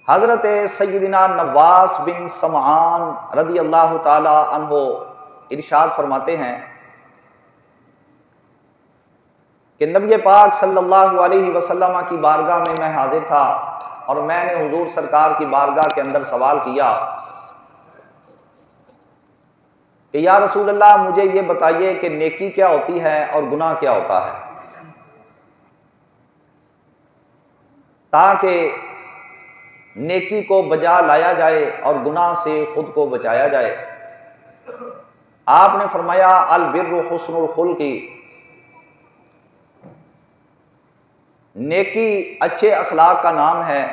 حضرت سیدنا نواس بن سمعان رضی اللہ تعالی عنہ ارشاد فرماتے ہیں کہ نبی پاک صلی اللہ علیہ وسلم کی بارگاہ میں حاضر تھا اور میں نے حضور سرکار کی بارگاہ کے اندر سوال کیا کہ یا رسول اللہ مجھے یہ بتائیے کہ نیکی کیا ہوتی ہے اور گناہ کیا ہوتا ہے، تاکہ نیکی کو بجا لایا جائے اور گناہ سے خود کو بچایا جائے۔ آپ نے فرمایا البر حسن الخلق، نیکی اچھے اخلاق کا نام ہے،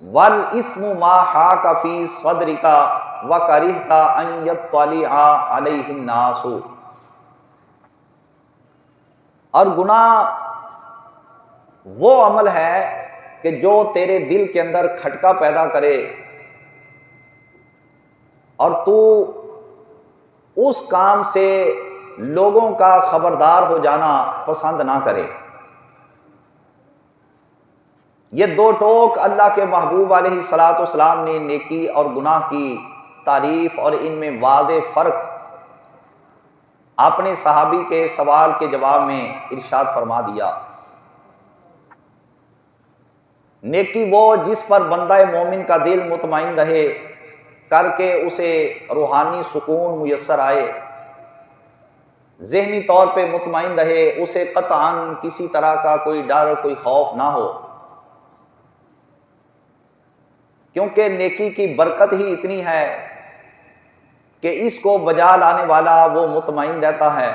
والاسم ما حاک فی صدرک وکرہت ان یطلع علیہ الناس، اور گناہ وہ عمل ہے کہ جو تیرے دل کے اندر کھٹکا پیدا کرے اور تو اس کام سے لوگوں کا خبردار ہو جانا پسند نہ کرے۔ یہ دو ٹوک اللہ کے محبوب علیہ الصلوۃ والسلام نے نیکی اور گناہ کی تعریف اور ان میں واضح فرق اپنے صحابی کے سوال کے جواب میں ارشاد فرما دیا۔ نیکی وہ جس پر بندہ مومن کا دل مطمئن رہے، کر کے اسے روحانی سکون میسر آئے، ذہنی طور پہ مطمئن رہے، اسے قطعاً کسی طرح کا کوئی ڈر کوئی خوف نہ ہو، کیونکہ نیکی کی برکت ہی اتنی ہے کہ اس کو بجا لانے والا وہ مطمئن رہتا ہے،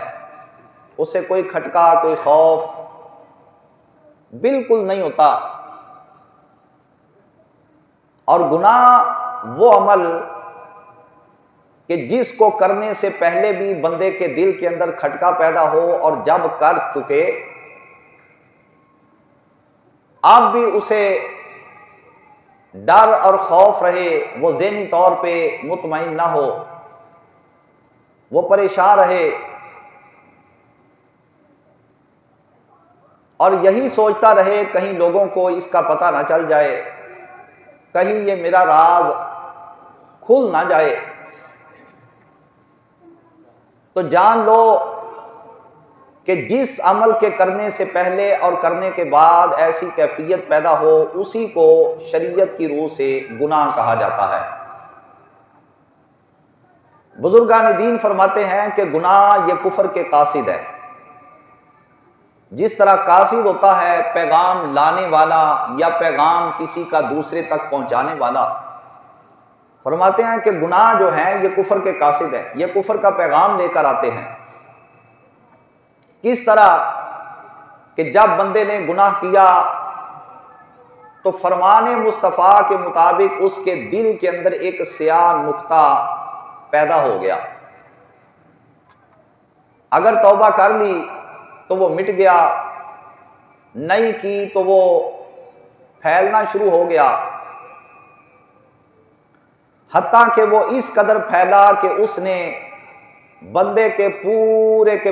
اسے کوئی کھٹکا کوئی خوف بالکل نہیں ہوتا۔ اور گناہ وہ عمل کہ جس کو کرنے سے پہلے بھی بندے کے دل کے اندر کھٹکا پیدا ہو اور جب کر چکے اب بھی اسے ڈر اور خوف رہے، وہ ذہنی طور پہ مطمئن نہ ہو، وہ پریشان رہے اور یہی سوچتا رہے کہیں لوگوں کو اس کا پتہ نہ چل جائے، کہیں یہ میرا راز کھل نہ جائے، تو جان لو کہ جس عمل کے کرنے سے پہلے اور کرنے کے بعد ایسی کیفیت پیدا ہو اسی کو شریعت کی روح سے گناہ کہا جاتا ہے۔ بزرگان دین فرماتے ہیں کہ گناہ یہ کفر کے قاصد ہے، جس طرح قاصد ہوتا ہے پیغام لانے والا یا پیغام کسی کا دوسرے تک پہنچانے والا، فرماتے ہیں کہ گناہ جو ہیں یہ کفر کے قاصد ہے، یہ کفر کا پیغام لے کر آتے ہیں۔ کس طرح کہ جب بندے نے گناہ کیا تو فرمان مصطفیٰ کے مطابق اس کے دل کے اندر ایک سیاہ نقطہ پیدا ہو گیا، اگر توبہ کر لی تو وہ مٹ گیا، نہیں کی تو وہ پھیلنا شروع ہو گیا، حتیٰ کہ وہ اس قدر پھیلا کہ اس نے بندے کے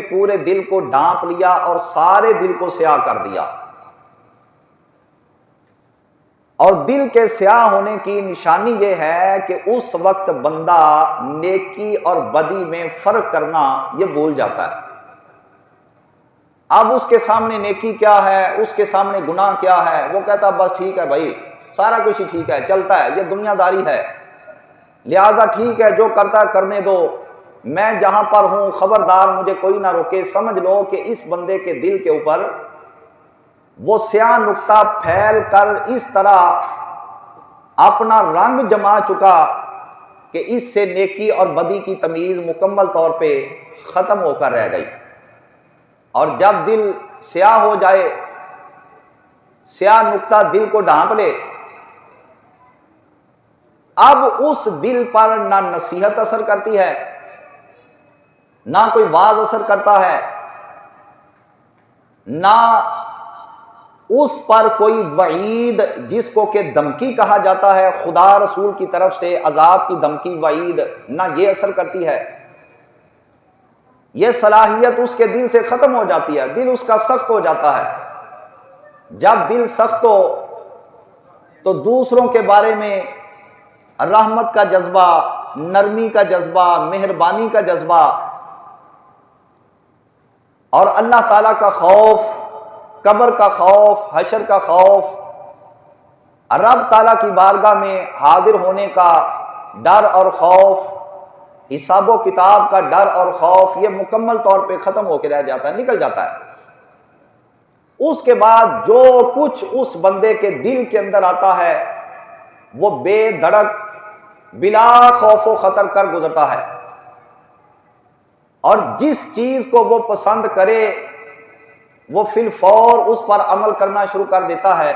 پورے دل کو ڈھانپ لیا اور سارے دل کو سیاہ کر دیا۔ اور دل کے سیاہ ہونے کی نشانی یہ ہے کہ اس وقت بندہ نیکی اور بدی میں فرق کرنا یہ بھول جاتا ہے۔ اب اس کے سامنے نیکی کیا ہے، اس کے سامنے گناہ کیا ہے، وہ کہتا بس ٹھیک ہے بھائی، سارا کچھ ہی ٹھیک ہے، چلتا ہے، یہ دنیا داری ہے، لہذا ٹھیک ہے جو کرتا ہے کرنے دو، میں جہاں پر ہوں خبردار مجھے کوئی نہ روکے۔ سمجھ لو کہ اس بندے کے دل کے اوپر وہ سیاہ نقطہ پھیل کر اس طرح اپنا رنگ جما چکا کہ اس سے نیکی اور بدی کی تمیز مکمل طور پہ ختم ہو کر رہ گئی۔ اور جب دل سیاہ ہو جائے، سیاہ نقطہ دل کو ڈھانپ لے، اب اس دل پر نہ نصیحت اثر کرتی ہے، نہ کوئی واعظ اثر کرتا ہے، نہ اس پر کوئی وعید جس کو کہ دھمکی کہا جاتا ہے خدا رسول کی طرف سے، عذاب کی دھمکی وعید، نہ یہ اثر کرتی ہے۔ یہ صلاحیت اس کے دل سے ختم ہو جاتی ہے، دل اس کا سخت ہو جاتا ہے۔ جب دل سخت ہو تو دوسروں کے بارے میں رحمت کا جذبہ، نرمی کا جذبہ، مہربانی کا جذبہ اور اللہ تعالیٰ کا خوف، قبر کا خوف، حشر کا خوف، رب تعالیٰ کی بارگاہ میں حاضر ہونے کا ڈر اور خوف، حساب و کتاب کا ڈر اور خوف، یہ مکمل طور پہ ختم ہو کے رہ جاتا ہے، نکل جاتا ہے۔ اس کے بعد جو کچھ اس بندے کے دل کے اندر آتا ہے وہ بے دھڑک بلا خوف و خطر کر گزرتا ہے، اور جس چیز کو وہ پسند کرے وہ فی الفور اس پر عمل کرنا شروع کر دیتا ہے۔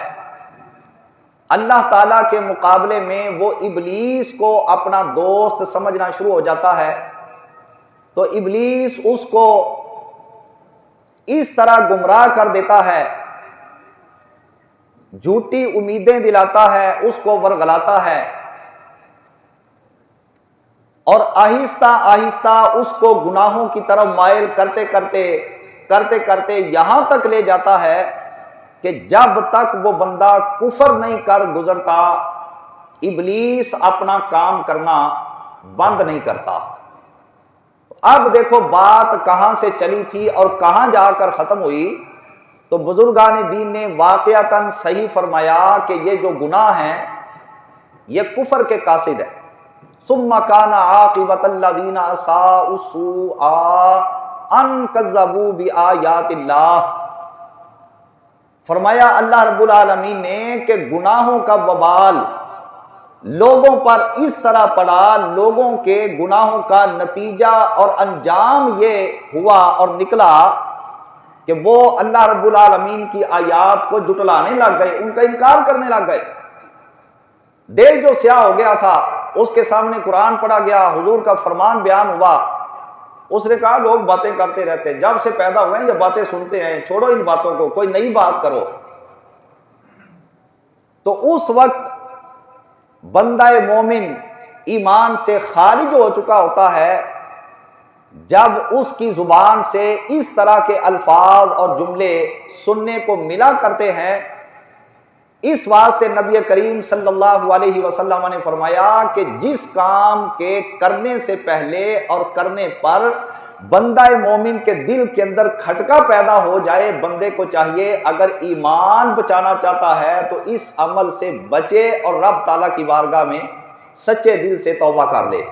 اللہ تعالیٰ کے مقابلے میں وہ ابلیس کو اپنا دوست سمجھنا شروع ہو جاتا ہے، تو ابلیس اس کو اس طرح گمراہ کر دیتا ہے، جھوٹی امیدیں دلاتا ہے، اس کو ورغلاتا ہے، اور آہستہ آہستہ اس کو گناہوں کی طرف مائل کرتے کرتے یہاں تک لے جاتا ہے کہ جب تک وہ بندہ کفر نہیں کر گزرتا ابلیس اپنا کام کرنا بند نہیں کرتا۔ اب دیکھو بات کہاں سے چلی تھی اور کہاں جا کر ختم ہوئی، تو بزرگان دین نے واقعتاً صحیح فرمایا کہ یہ جو گناہ ہیں یہ کفر کے قاصد ہے۔ ثم کان عاقبۃ الذین اساءوا السوء ان کذبوا بآیات اللہ، فرمایا اللہ رب العالمین نے کہ گناہوں کا وبال لوگوں پر اس طرح پڑا، لوگوں کے گناہوں کا نتیجہ اور انجام یہ ہوا اور نکلا کہ وہ اللہ رب العالمین کی آیات کو جھٹلانے لگ گئے، ان کا انکار کرنے لگ گئے۔ دل جو سیاہ ہو گیا تھا اس کے سامنے قرآن پڑھا گیا، حضور کا فرمان بیان ہوا، اس نے کہا لوگ باتیں کرتے رہتے، جب سے پیدا ہوئے ہیں یہ باتیں سنتے ہیں، چھوڑو ان باتوں کو، کوئی نئی بات کرو۔ تو اس وقت بندہ مومن ایمان سے خارج ہو چکا ہوتا ہے جب اس کی زبان سے اس طرح کے الفاظ اور جملے سننے کو ملا کرتے ہیں۔ اس واسطے نبی کریم صلی اللہ علیہ وسلم نے فرمایا کہ جس کام کے کرنے سے پہلے اور کرنے پر بندہ مومن کے دل کے اندر کھٹکا پیدا ہو جائے، بندے کو چاہیے اگر ایمان بچانا چاہتا ہے تو اس عمل سے بچے اور رب تعالیٰ کی بارگاہ میں سچے دل سے توبہ کر لے۔